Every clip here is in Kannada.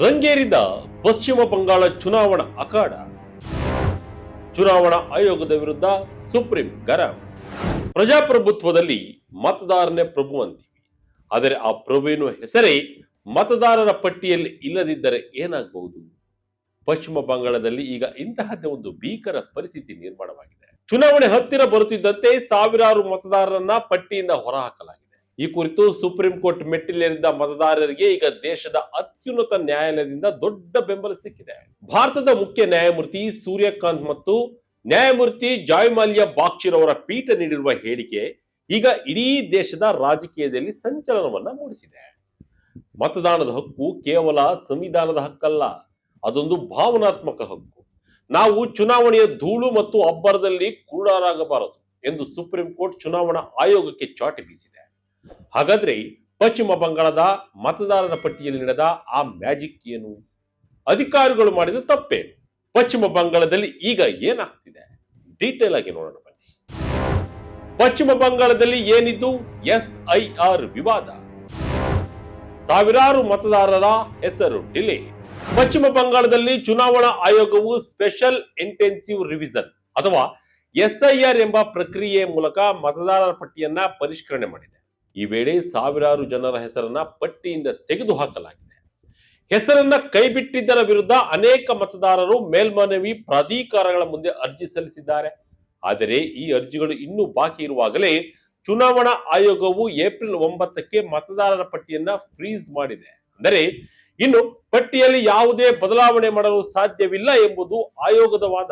ರಂಗೇರಿದ ಪಶ್ಚಿಮ ಬಂಗಾಳ ಚುನಾವಣಾ ಅಖಾಡ. ಚುನಾವಣಾ ಆಯೋಗದ ವಿರುದ್ಧ ಸುಪ್ರೀಂ ಗರಂ. ಪ್ರಜಾಪ್ರಭುತ್ವದಲ್ಲಿ ಮತದಾರನೇ ಪ್ರಭು ಅಂತೀವಿ, ಆದರೆ ಆ ಪ್ರಭುವಿನ ಹೆಸರೇ ಮತದಾರರ ಪಟ್ಟಿಯಲ್ಲಿ ಇಲ್ಲದಿದ್ದರೆ ಏನಾಗಬಹುದು? ಪಶ್ಚಿಮ ಬಂಗಾಳದಲ್ಲಿ ಈಗ ಇಂತಹದ್ದೇ ಒಂದು ಭೀಕರ ಪರಿಸ್ಥಿತಿ ನಿರ್ಮಾಣವಾಗಿದೆ. ಚುನಾವಣೆ ಹತ್ತಿರ ಬರುತ್ತಿದ್ದಂತೆ ಸಾವಿರಾರು ಮತದಾರರನ್ನ ಪಟ್ಟಿಯಿಂದ ಹೊರಹಾಕಲಾಗಿದೆ. ಈ ಕುರಿತು ಸುಪ್ರೀಂ ಕೋರ್ಟ್ ಮೆಟ್ಟಿಲೇರಿದ್ದ ಮತದಾರರಿಗೆ ಈಗ ದೇಶದ ಅತ್ಯುನ್ನತ ನ್ಯಾಯಾಲಯದಿಂದ ದೊಡ್ಡ ಬೆಂಬಲ ಸಿಕ್ಕಿದೆ. ಭಾರತದ ಮುಖ್ಯ ನ್ಯಾಯಮೂರ್ತಿ ಸೂರ್ಯಕಾಂತ್ ಮತ್ತು ನ್ಯಾಯಮೂರ್ತಿ ಜಾಯ್ಮಾಲ್ಯ ಬಾಕ್ಷಿರವರ ಪೀಠ ನೀಡಿರುವ ಹೇಳಿಕೆ ಈಗ ಇಡೀ ದೇಶದ ರಾಜಕೀಯದಲ್ಲಿ ಸಂಚಲನವನ್ನ ಮೂಡಿಸಿದೆ. ಮತದಾನದ ಹಕ್ಕು ಕೇವಲ ಸಂವಿಧಾನದ ಹಕ್ಕಲ್ಲ, ಅದೊಂದು ಭಾವನಾತ್ಮಕ ಹಕ್ಕು. ನಾವು ಚುನಾವಣೆಯ ಧೂಳು ಮತ್ತು ಅಬ್ಬರದಲ್ಲಿ ಕುರುಡರಾಗಬಾರದು ಎಂದು ಸುಪ್ರೀಂ ಕೋರ್ಟ್ ಚುನಾವಣಾ ಆಯೋಗಕ್ಕೆ ಚಾಟಿ ಬೀಸಿದೆ. ಹಾಗಾದ್ರೆ ಪಶ್ಚಿಮ ಬಂಗಾಳದ ಮತದಾರರ ಪಟ್ಟಿಯಲ್ಲಿ ನಡೆದ ಆ ಮ್ಯಾಜಿಕ್ ಏನು? ಅಧಿಕಾರಿಗಳು ಮಾಡಿದ ತಪ್ಪೇನು? ಪಶ್ಚಿಮ ಬಂಗಾಳದಲ್ಲಿ ಈಗ ಏನಾಗ್ತಿದೆ? ಡೀಟೇಲ್ ಆಗಿ ನೋಡೋಣ ಬನ್ನಿ. ಪಶ್ಚಿಮ ಬಂಗಾಳದಲ್ಲಿ ಏನಿದ್ದು SIR ವಿವಾದ. ಸಾವಿರಾರು ಮತದಾರರ ಹೆಸರು ಡಿಲೇ. ಪಶ್ಚಿಮ ಬಂಗಾಳದಲ್ಲಿ ಚುನಾವಣಾ ಆಯೋಗವು ಸ್ಪೆಷಲ್ ಇಂಟೆನ್ಸಿವ್ ರಿವಿಷನ್ ಅಥವಾ SIR ಎಂಬ ಪ್ರಕ್ರಿಯೆಯ ಮೂಲಕ ಮತದಾರರ ಪಟ್ಟಿಯನ್ನ ಪರಿಷ್ಕರಣೆ ಮಾಡಿದೆ. ಈ ವೇಳೆ ಸಾವಿರಾರು ಜನರ ಹೆಸರನ್ನ ಪಟ್ಟಿಯಿಂದ ತೆಗೆದುಹಾಕಲಾಗಿದೆ. ಹೆಸರನ್ನ ಕೈಬಿಟ್ಟಿದ್ದರ ವಿರುದ್ಧ ಅನೇಕ ಮತದಾರರು ಮೇಲ್ಮನವಿ ಪ್ರಾಧಿಕಾರಗಳ ಮುಂದೆ ಅರ್ಜಿ ಸಲ್ಲಿಸಿದ್ದಾರೆ. ಆದರೆ ಈ ಅರ್ಜಿಗಳು ಇನ್ನೂ ಬಾಕಿ ಇರುವಾಗಲೇ ಚುನಾವಣಾ ಆಯೋಗವು ಏಪ್ರಿಲ್ 9ಕ್ಕೆ ಮತದಾರರ ಪಟ್ಟಿಯನ್ನ ಫ್ರೀಸ್ ಮಾಡಿದೆ. ಅಂದರೆ ಇನ್ನು ಪಟ್ಟಿಯಲ್ಲಿ ಯಾವುದೇ ಬದಲಾವಣೆ ಮಾಡಲು ಸಾಧ್ಯವಿಲ್ಲ ಎಂಬುದು ಆಯೋಗದ ವಾದ.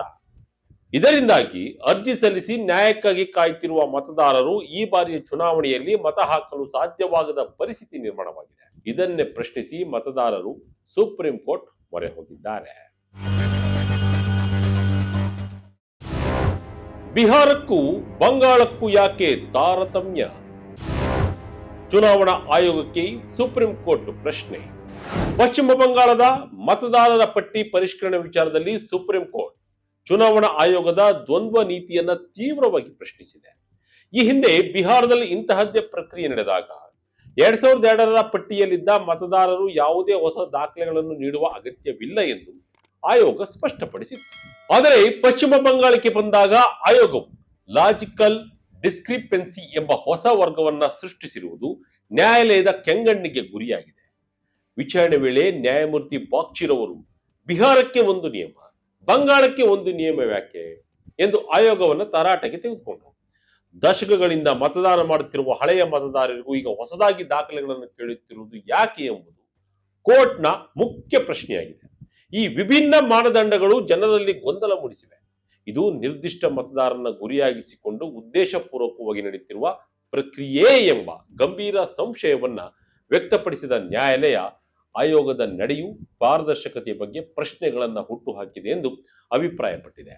ಇದರಿಂದಾಗಿ ಅರ್ಜಿ ಸಲ್ಲಿಸಿ ನ್ಯಾಯಕ್ಕಾಗಿ ಕಾಯ್ತಿರುವ ಮತದಾರರು ಈ ಬಾರಿಯ ಚುನಾವಣೆಯಲ್ಲಿ ಮತ ಹಾಕಲು ಸಾಧ್ಯವಾಗದ ಪರಿಸ್ಥಿತಿ ನಿರ್ಮಾಣವಾಗಿದೆ. ಇದನ್ನೇ ಪ್ರಶ್ನಿಸಿ ಮತದಾರರು ಸುಪ್ರೀಂ ಕೋರ್ಟ್ ಮೊರೆ ಹೋಗಿದ್ದಾರೆ. ಬಿಹಾರಕ್ಕೂ ಬಂಗಾಳಕ್ಕೂ ಯಾಕೆ ತಾರತಮ್ಯ? ಚುನಾವಣಾ ಆಯೋಗಕ್ಕೆ ಸುಪ್ರೀಂ ಕೋರ್ಟ್ ಪ್ರಶ್ನೆ. ಪಶ್ಚಿಮ ಬಂಗಾಳದ ಮತದಾರರ ಪಟ್ಟಿ ಪರಿಷ್ಕರಣೆ ವಿಚಾರದಲ್ಲಿ ಸುಪ್ರೀಂ ಕೋರ್ಟ್ ಚುನಾವಣಾ ಆಯೋಗದ ದ್ವಂದ್ವ ನೀತಿಯನ್ನ ತೀವ್ರವಾಗಿ ಪ್ರಶ್ನಿಸಿದೆ. ಈ ಹಿಂದೆ ಬಿಹಾರದಲ್ಲಿ ಇಂತಹದ್ದೇ ಪ್ರಕ್ರಿಯೆ ನಡೆದಾಗ 2002ರ ಪಟ್ಟಿಯಲ್ಲಿದ್ದ ಮತದಾರರು ಯಾವುದೇ ಹೊಸ ದಾಖಲೆಗಳನ್ನು ನೀಡುವ ಅಗತ್ಯವಿಲ್ಲ ಎಂದು ಆಯೋಗ ಸ್ಪಷ್ಟಪಡಿಸಿತ್ತು. ಆದರೆ ಪಶ್ಚಿಮ ಬಂಗಾಳಕ್ಕೆ ಬಂದಾಗ ಆಯೋಗವು ಲಾಜಿಕಲ್ ಡಿಸ್ಕ್ರಿಪೆನ್ಸಿ ಎಂಬ ಹೊಸ ವರ್ಗವನ್ನ ಸೃಷ್ಟಿಸಿರುವುದು ನ್ಯಾಯಾಲಯದ ಕೆಂಗಣ್ಣಿಗೆ ಗುರಿಯಾಗಿದೆ. ವಿಚಾರಣೆ ವೇಳೆ ನ್ಯಾಯಮೂರ್ತಿ ಬಾಕ್ಷಿರವರು ಬಿಹಾರಕ್ಕೆ ಒಂದು ನಿಯಮ, ಬಂಗಾಳಕ್ಕೆ ಒಂದು ನಿಯಮ ಯಾಕೆ ಎಂದು ಆಯೋಗವನ್ನು ತರಾಟೆಗೆ ತೆಗೆದುಕೊಂಡರು. ದಶಕಗಳಿಂದ ಮತದಾನ ಮಾಡುತ್ತಿರುವ ಹಳೆಯ ಮತದಾರರಿಗೂ ಈಗ ಹೊಸದಾಗಿ ದಾಖಲೆಗಳನ್ನು ಕೇಳುತ್ತಿರುವುದು ಯಾಕೆ ಎಂಬುದು ಕೋರ್ಟ್ನ ಮುಖ್ಯ ಪ್ರಶ್ನೆಯಾಗಿದೆ. ಈ ವಿಭಿನ್ನ ಮಾನದಂಡಗಳು ಜನರಲ್ಲಿ ಗೊಂದಲ ಮೂಡಿಸಿವೆ. ಇದು ನಿರ್ದಿಷ್ಟ ಮತದಾರನ ಗುರಿಯಾಗಿಸಿಕೊಂಡು ಉದ್ದೇಶಪೂರ್ವಕವಾಗಿ ನಡೆಯುತ್ತಿರುವ ಪ್ರಕ್ರಿಯೆ ಎಂಬ ಗಂಭೀರ ಸಂಶಯವನ್ನ ವ್ಯಕ್ತಪಡಿಸಿದ ನ್ಯಾಯಾಲಯ ಆಯೋಗದ ನಡೆಯು ಪಾರದರ್ಶಕತೆಯ ಬಗ್ಗೆ ಪ್ರಶ್ನೆಗಳನ್ನು ಹುಟ್ಟುಹಾಕಿದೆ ಎಂದು ಅಭಿಪ್ರಾಯಪಟ್ಟಿದೆ.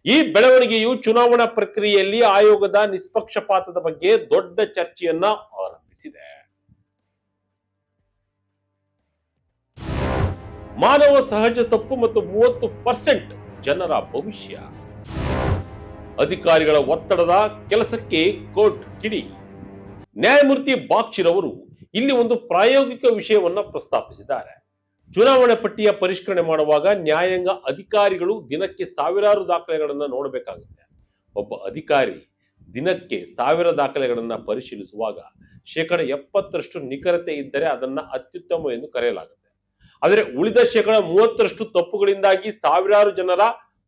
ಈ ಬೆಳವಣಿಗೆಯು ಚುನಾವಣಾ ಪ್ರಕ್ರಿಯೆಯಲ್ಲಿ ಆಯೋಗದ ನಿಷ್ಪಕ್ಷಪಾತದ ಬಗ್ಗೆ ದೊಡ್ಡ ಚರ್ಚೆಯನ್ನ ಆರಂಭಿಸಿದೆ. ಮಾನವ ಸಹಜ ತಪ್ಪು ಮತ್ತು 30% ಜನರ ಭವಿಷ್ಯ. ಅಧಿಕಾರಿಗಳ ಒತ್ತಡದ ಕೆಲಸಕ್ಕೆ ಕೋರ್ಟ್ ಕಿಡಿ. ನ್ಯಾಯಮೂರ್ತಿ ಬಾಕ್ಷಿರವರು ಇಲ್ಲಿ ಒಂದು ಪ್ರಾಯೋಗಿಕ ವಿಷಯವನ್ನ ಪ್ರಸ್ತಾಪಿಸಿದ್ದಾರೆ. ಚುನಾವಣಾ ಪಟ್ಟಿಯ ಪರಿಷ್ಕರಣೆ ಮಾಡುವಾಗ ನ್ಯಾಯಾಂಗ ಅಧಿಕಾರಿಗಳು ದಿನಕ್ಕೆ ಸಾವಿರಾರು ದಾಖಲೆಗಳನ್ನ ನೋಡಬೇಕಾಗುತ್ತೆ. ಒಬ್ಬ ಅಧಿಕಾರಿ ದಿನಕ್ಕೆ 1000 ದಾಖಲೆಗಳನ್ನ ಪರಿಶೀಲಿಸುವಾಗ 70% ನಿಖರತೆ ಇದ್ದರೆ ಅದನ್ನ ಅತ್ಯುತ್ತಮ ಎಂದು ಕರೆಯಲಾಗುತ್ತೆ. ಆದರೆ ಉಳಿದ 30% ತಪ್ಪುಗಳಿಂದಾಗಿ ಸಾವಿರಾರು ಜನರ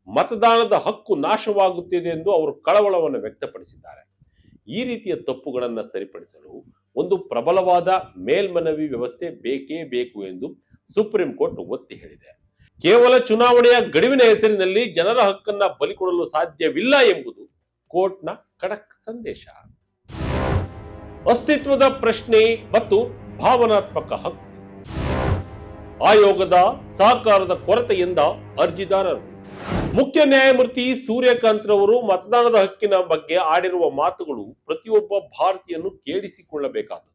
ಮತದಾನದ ಹಕ್ಕು ನಾಶವಾಗುತ್ತಿದೆ ಎಂದು ಅವರು ಕಳವಳವನ್ನು ವ್ಯಕ್ತಪಡಿಸಿದ್ದಾರೆ. ಈ ರೀತಿಯ ತಪ್ಪುಗಳನ್ನು ಸರಿಪಡಿಸಲು ಒಂದು ಪ್ರಬಲವಾದ ಮೇಲ್ಮನವಿ ವ್ಯವಸ್ಥೆ ಬೇಕೇ ಬೇಕು ಎಂದು ಸುಪ್ರೀಂ ಕೋರ್ಟ್ ಒತ್ತಿ ಹೇಳಿದೆ. ಕೇವಲ ಚುನಾವಣೆಯ ಗಡುವಿನ ಹೆಸರಿನಲ್ಲಿ ಜನರ ಹಕ್ಕನ್ನ ಬಲಿಕೊಡಲು ಸಾಧ್ಯವಿಲ್ಲ ಎಂಬುದು ಕೋರ್ಟ್ನ ಖಡಕ್ ಸಂದೇಶ. ಅಸ್ತಿತ್ವದ ಪ್ರಶ್ನೆ ಮತ್ತು ಭಾವನಾತ್ಮಕ ಹಕ್ಕು. ಆಯೋಗದ ಸಹಕಾರದ ಕೊರತೆಯಿಂದ ಅರ್ಜಿದಾರರು. ಮುಖ್ಯ ನ್ಯಾಯಮೂರ್ತಿ ಸೂರ್ಯಕಾಂತ್ ರವರು ಮತದಾನದ ಹಕ್ಕಿನ ಬಗ್ಗೆ ಆಡಿರುವ ಮಾತುಗಳು ಪ್ರತಿಯೊಬ್ಬ ಭಾರತೀಯನು ಕೇಳಿಸಿಕೊಳ್ಳಬೇಕಾದದ್ದು.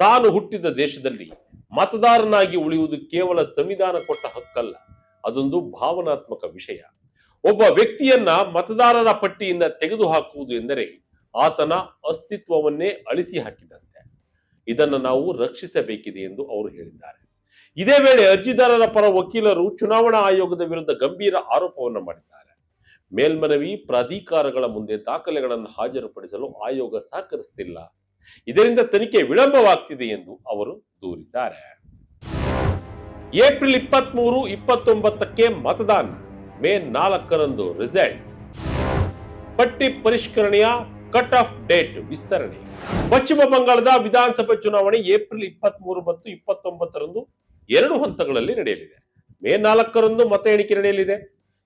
ತಾನು ಹುಟ್ಟಿದ ದೇಶದಲ್ಲಿ ಮತದಾರನಾಗಿ ಉಳಿಯುವುದು ಕೇವಲ ಸಂವಿಧಾನ ಕೊಟ್ಟ ಹಕ್ಕಲ್ಲ, ಅದೊಂದು ಭಾವನಾತ್ಮಕ ವಿಷಯ. ಒಬ್ಬ ವ್ಯಕ್ತಿಯನ್ನ ಮತದಾರರ ಪಟ್ಟಿಯಿಂದ ತೆಗೆದುಹಾಕುವುದು ಎಂದರೆ ಆತನ ಅಸ್ತಿತ್ವವನ್ನೇ ಅಳಿಸಿ ಹಾಕಿದಂತೆ. ಇದನ್ನು ನಾವು ರಕ್ಷಿಸಬೇಕಿದೆ ಎಂದು ಅವರು ಹೇಳಿದ್ದಾರೆ. ಇದೇ ವೇಳೆ ಅರ್ಜಿದಾರರ ಪರ ವಕೀಲರು ಚುನಾವಣಾ ಆಯೋಗದ ವಿರುದ್ಧ ಗಂಭೀರ ಆರೋಪವನ್ನು ಮಾಡಿದ್ದಾರೆ. ಮೇಲ್ಮನವಿ ಪ್ರಾಧಿಕಾರಗಳ ಮುಂದೆ ದಾಖಲೆಗಳನ್ನು ಹಾಜರುಪಡಿಸಲು ಆಯೋಗ ಸಹಕರಿಸುತ್ತಿಲ್ಲ, ಇದರಿಂದ ತನಿಖೆ ವಿಳಂಬವಾಗ್ತಿದೆ ಎಂದು ಅವರು ದೂರಿದ್ದಾರೆ. ಏಪ್ರಿಲ್ 23, 29ಕ್ಕೆ ಮತದಾನ, ಮೇ 4ರಂದು ರಿಸಲ್ಟ್. ಪಟ್ಟಿ ಪರಿಷ್ಕರಣೆಯ ಕಟ್ ಆಫ್ ಡೇಟ್ ವಿಸ್ತರಣೆ. ಪಶ್ಚಿಮ ಬಂಗಾಳದ ವಿಧಾನಸಭೆ ಚುನಾವಣೆ ಏಪ್ರಿಲ್ 23 ಮತ್ತು 29ರಂದು 2 ಹಂತಗಳಲ್ಲಿ ನಡೆಯಲಿದೆ. ಮೇ 4ರಂದು ಮತ ಎಣಿಕೆ ನಡೆಯಲಿದೆ.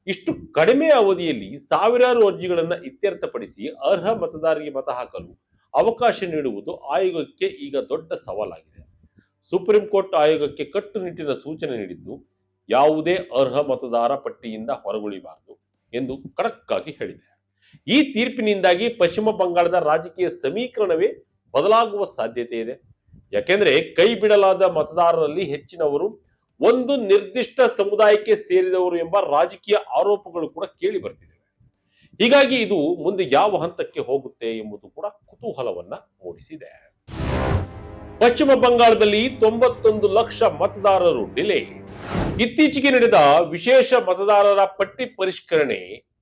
ಇಷ್ಟು ಕಡಿಮೆ ಅವಧಿಯಲ್ಲಿ ಸಾವಿರಾರು ಅರ್ಜಿಗಳನ್ನು ಇತ್ಯರ್ಥಪಡಿಸಿ ಅರ್ಹ ಮತದಾರರಿಗೆ ಮತ ಹಾಕಲು ಅವಕಾಶ ನೀಡುವುದು ಆಯೋಗಕ್ಕೆ ಈಗ ದೊಡ್ಡ ಸವಾಲಾಗಿದೆ. ಸುಪ್ರೀಂ ಕೋರ್ಟ್ ಆಯೋಗಕ್ಕೆ ಕಟ್ಟುನಿಟ್ಟಿನ ಸೂಚನೆ ನೀಡಿದ್ದು, ಯಾವುದೇ ಅರ್ಹ ಮತದಾರ ಪಟ್ಟಿಯಿಂದ ಹೊರಗುಳಿಬಾರದು ಎಂದು ಖಡಕ್ ಆಗಿ ಹೇಳಿದೆ. ಈ ತೀರ್ಪಿನಿಂದಾಗಿ ಪಶ್ಚಿಮ ಬಂಗಾಳದ ರಾಜಕೀಯ ಸಮೀಕರಣವೇ ಬದಲಾಗುವ ಸಾಧ್ಯತೆ ಇದೆ. ಯಾಕೆಂದ್ರೆ ಕೈ ಬಿಡಲಾದ ಮತದಾರರಲ್ಲಿ ಹೆಚ್ಚಿನವರು ಒಂದು ನಿರ್ದಿಷ್ಟ ಸಮುದಾಯಕ್ಕೆ ಸೇರಿದವರು ಎಂಬ ರಾಜಕೀಯ ಆರೋಪಗಳು ಕೂಡ ಕೇಳಿ ಬರ್ತಿವೆ. ಹೀಗಾಗಿ ಇದು ಮುಂದೆ ಯಾವ ಹಂತಕ್ಕೆ ಹೋಗುತ್ತೆ ಎಂಬುದು ಕೂಡ ಕುತೂಹಲವನ್ನ ಮೂಡಿಸಿದೆ. ಪಶ್ಚಿಮ ಬಂಗಾಳದಲ್ಲಿ 91 ಲಕ್ಷ ಮತದಾರರು ಡಿಲೇ. ಇತ್ತೀಚೆಗೆ ನಡೆದ ವಿಶೇಷ ಮತದಾರರ ಪಟ್ಟಿ ಪರಿಷ್ಕರಣೆ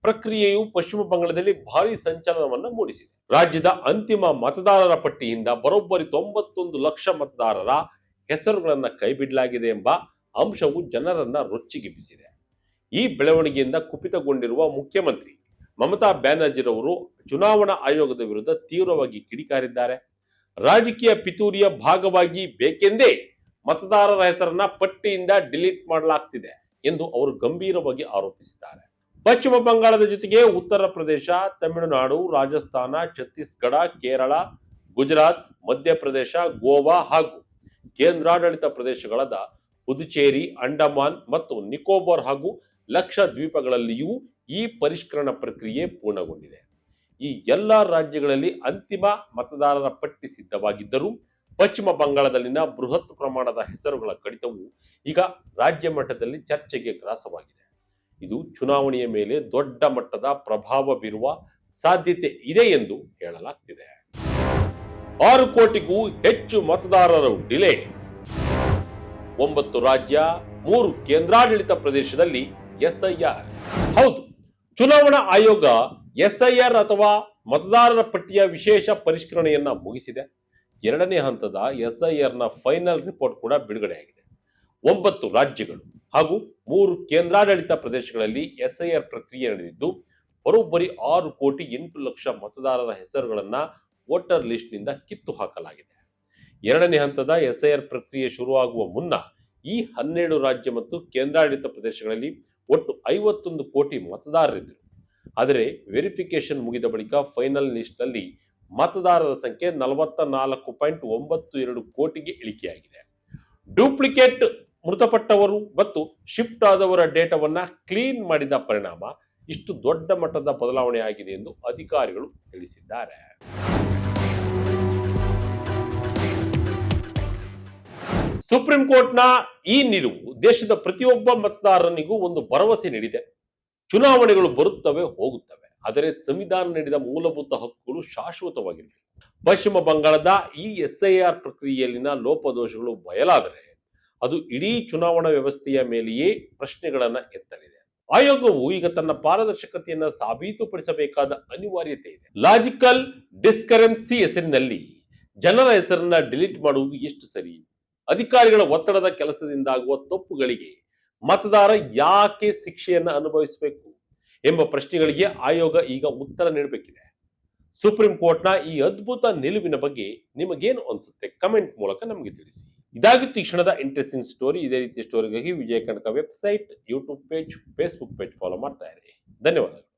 ಪ್ರಕ್ರಿಯೆಯು ಪಶ್ಚಿಮ ಬಂಗಾಳದಲ್ಲಿ ಭಾರಿ ಸಂಚಲನವನ್ನು ಮೂಡಿಸಿದೆ. ರಾಜ್ಯದ ಅಂತಿಮ ಮತದಾರರ ಪಟ್ಟಿಯಿಂದ ಬರೋಬ್ಬರಿ 91 ಲಕ್ಷ ಮತದಾರರ ಹೆಸರುಗಳನ್ನ ಕೈಬಿಡಲಾಗಿದೆ ಎಂಬ ಅಂಶವು ಜನರನ್ನ ರೊಚ್ಚಿಗೆಬ್ಬಿಸಿದೆ. ಈ ಬೆಳವಣಿಗೆಯಿಂದ ಕುಪಿತಗೊಂಡಿರುವ ಮುಖ್ಯಮಂತ್ರಿ ಮಮತಾ ಬ್ಯಾನರ್ಜಿರವರು ಚುನಾವಣಾ ಆಯೋಗದ ವಿರುದ್ಧ ತೀವ್ರವಾಗಿ ಕಿಡಿಕಾರಿದ್ದಾರೆ. ರಾಜಕೀಯ ಪಿತೂರಿಯ ಭಾಗವಾಗಿ ಬೇಕೆಂದೇ ಮತದಾರರ ಹೆಸರನ್ನ ಪಟ್ಟಿಯಿಂದ ಡಿಲೀಟ್ ಮಾಡಲಾಗ್ತಿದೆ ಎಂದು ಅವರು ಗಂಭೀರವಾಗಿ ಆರೋಪಿಸಿದ್ದಾರೆ. ಪಶ್ಚಿಮ ಬಂಗಾಳದ ಜೊತೆಗೆ ಉತ್ತರ ಪ್ರದೇಶ, ತಮಿಳುನಾಡು, ರಾಜಸ್ಥಾನ, ಛತ್ತೀಸ್ಗಢ, ಕೇರಳ, ಗುಜರಾತ್, ಮಧ್ಯಪ್ರದೇಶ, ಗೋವಾ ಹಾಗೂ ಕೇಂದ್ರಾಡಳಿತ ಪ್ರದೇಶಗಳಾದ ಪುದುಚೇರಿ, ಅಂಡಮಾನ್ ಮತ್ತು ನಿಕೋಬಾರ್ ಹಾಗೂ ಲಕ್ಷದ್ವೀಪಗಳಲ್ಲಿಯೂ ಈ ಪರಿಷ್ಕರಣಾ ಪ್ರಕ್ರಿಯೆ ಪೂರ್ಣಗೊಂಡಿದೆ. ಈ ಎಲ್ಲಾ ರಾಜ್ಯಗಳಲ್ಲಿ ಅಂತಿಮ ಮತದಾರರ ಪಟ್ಟಿ ಸಿದ್ಧವಾಗಿದ್ದರೂ ಪಶ್ಚಿಮ ಬಂಗಾಳದಲ್ಲಿನ ಬೃಹತ್ ಪ್ರಮಾಣದ ಹೆಸರುಗಳ ಕಡಿತವು ಈಗ ರಾಜ್ಯ ಮಟ್ಟದಲ್ಲಿ ಚರ್ಚೆಗೆ ಗ್ರಾಸವಾಗಿದೆ. ಇದು ಚುನಾವಣೆಯ ಮೇಲೆ ದೊಡ್ಡ ಮಟ್ಟದ ಪ್ರಭಾವ ಬೀರುವ ಸಾಧ್ಯತೆ ಇದೆ ಎಂದು ಹೇಳಲಾಗ್ತಿದೆ. 6 ಕೋಟಿಗೂ ಹೆಚ್ಚು ಮತದಾರರು ಡಿಲೇ. 9 ರಾಜ್ಯ, 3 ಕೇಂದ್ರಾಡಳಿತ ಪ್ರದೇಶದಲ್ಲಿ ಎಸ್ಐಆರ್. ಹೌದು, ಚುನಾವಣಾ ಆಯೋಗ ಎಸ್ಐಆರ್ ಅಥವಾ ಮತದಾರರ ಪಟ್ಟಿಯ ವಿಶೇಷ ಪರಿಷ್ಕರಣೆಯನ್ನ ಮುಗಿಸಿದೆ. 2ನೇ ಹಂತದ ಎಸ್ಐಆರ್ ನ ಫೈನಲ್ ರಿಪೋರ್ಟ್ ಕೂಡ ಬಿಡುಗಡೆಯಾಗಿದೆ. 9 ರಾಜ್ಯಗಳು ಹಾಗೂ 3 ಕೇಂದ್ರಾಡಳಿತ ಪ್ರದೇಶಗಳಲ್ಲಿ ಎಸ್ಐಆರ್ ಪ್ರಕ್ರಿಯೆ ನಡೆದಿದ್ದು, ಬರೋಬ್ಬರಿ 6 ಕೋಟಿ 8 ಲಕ್ಷ ಮತದಾರರ ಹೆಸರುಗಳನ್ನ ವೋಟರ್ ಲಿಸ್ಟ್ ನಿಂದ ಕಿತ್ತು ಹಾಕಲಾಗಿದೆ. 2ನೇ ಹಂತದ ಎಸ್ಐಆರ್ ಪ್ರಕ್ರಿಯೆ ಶುರುವಾಗುವ ಮುನ್ನ ಈ 12 ರಾಜ್ಯ ಮತ್ತು ಕೇಂದ್ರಾಡಳಿತ ಪ್ರದೇಶಗಳಲ್ಲಿ ಒಟ್ಟು 51 ಕೋಟಿ ಮತದಾರರಿದ್ದರು. ಆದರೆ ವೆರಿಫಿಕೇಶನ್ ಮುಗಿದ ಬಳಿಕ ಫೈನಲ್ ಲಿಸ್ಟ್ ನಲ್ಲಿ ಮತದಾರರ ಸಂಖ್ಯೆ 44.92 ಕೋಟಿಗೆ ಇಳಿಕೆಯಾಗಿದೆ. ಡೂಪ್ಲಿಕೇಟ್, ಮೃತಪಟ್ಟವರು ಮತ್ತು ಶಿಫ್ಟ್ ಆದವರ ಡೇಟಾವನ್ನ ಕ್ಲೀನ್ ಮಾಡಿದ ಪರಿಣಾಮ ಇಷ್ಟು ದೊಡ್ಡ ಮಟ್ಟದ ಬದಲಾವಣೆ ಆಗಿದೆ ಎಂದು ಅಧಿಕಾರಿಗಳು ತಿಳಿಸಿದ್ದಾರೆ. ಸುಪ್ರೀಂ ಕೋರ್ಟ್ನ ಈ ನಿಲುವು ದೇಶದ ಪ್ರತಿಯೊಬ್ಬ ಮತದಾರನಿಗೂ ಒಂದು ಭರವಸೆ ನೀಡಿದೆ. ಚುನಾವಣೆಗಳು ಬರುತ್ತವೆ, ಹೋಗುತ್ತವೆ, ಆದರೆ ಸಂವಿಧಾನ ನೀಡಿದ ಮೂಲಭೂತ ಹಕ್ಕುಗಳು ಶಾಶ್ವತವಾಗಿರಬೇಕು. ಪಶ್ಚಿಮ ಬಂಗಾಳದ ಈ ಎಸ್ಐಆರ್ ಪ್ರಕ್ರಿಯೆಯಲ್ಲಿನ ಲೋಪದೋಷಗಳು ಬಯಲಾದರೆ ಅದು ಇಡೀ ಚುನಾವಣಾ ವ್ಯವಸ್ಥೆಯ ಮೇಲೆಯೇ ಪ್ರಶ್ನೆಗಳನ್ನ ಎತ್ತಲಿದೆ. ಆಯೋಗವು ಈಗ ತನ್ನ ಪಾರದರ್ಶಕತೆಯನ್ನು ಸಾಬೀತುಪಡಿಸಬೇಕಾದ ಅನಿವಾರ್ಯತೆ ಇದೆ. ಲಾಜಿಕಲ್ ಡಿಸ್ಕರೆನ್ಸಿ ಹೆಸರಿನಲ್ಲಿ ಜನರ ಹೆಸರನ್ನ ಡಿಲೀಟ್ ಮಾಡುವುದು ಎಷ್ಟು ಸರಿ? ಅಧಿಕಾರಿಗಳ ಒತ್ತಡದ ಕೆಲಸದಿಂದಾಗುವ ತಪ್ಪುಗಳಿಗೆ ಮತದಾರ ಯಾಕೆ ಶಿಕ್ಷೆಯನ್ನ ಅನುಭವಿಸಬೇಕು ಎಂಬ ಪ್ರಶ್ನೆಗಳಿಗೆ ಆಯೋಗ ಈಗ ಉತ್ತರ ನೀಡಬೇಕಿದೆ. ಸುಪ್ರೀಂ ಕೋರ್ಟ್ನ ಈ ಅದ್ಭುತ ನಿಲುವಿನ ಬಗ್ಗೆ ನಿಮಗೇನು ಅನ್ಸುತ್ತೆ? ಕಮೆಂಟ್ ಮೂಲಕ ನಮಗೆ ತಿಳಿಸಿ. ಇದಾಗಿತ್ತು ಈ ಕ್ಷಣದ ಇಂಟ್ರೆಸ್ಟಿಂಗ್ ಸ್ಟೋರಿ. ಇದೇ ರೀತಿಯ ಸ್ಟೋರಿಗಾಗಿ Vijaya Kanaka website, YouTube page, Facebook page follow ಮಾಡ್ತಾ ಇರಿ. ಧನ್ಯವಾದಗಳು.